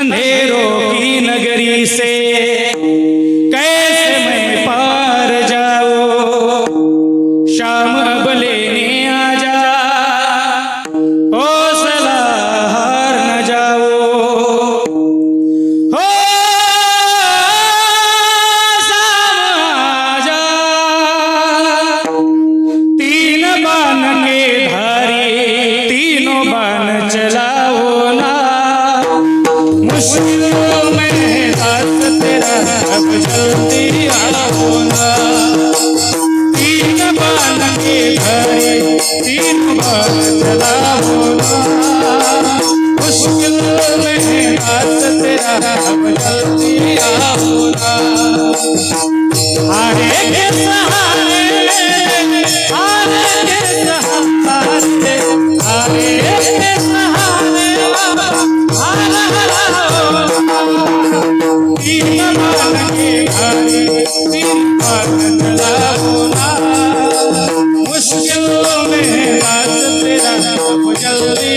अंधेरों की नगरी से कैसे मैं पार जाऊं। शाम अब लेने आ जा, हौसला हार न जाओ। हो शाम आ जा, तीन बाण के धारी तीनों बाण चलाओ ना। मुश्किलों में हाथ तेरा अब जल्दी आओ ना। तीन बाण के धारी तीन बाण चलाओ ना। मुश्किलों में हाथ तेरा अब जल्दी आओ ना। हारे के सहारे हारे के सहारे हारे के सहारे तीन बाण के धारी तीन बाण चलाओ ना। मुश्किलों में हाथ तेरा अब जल्दी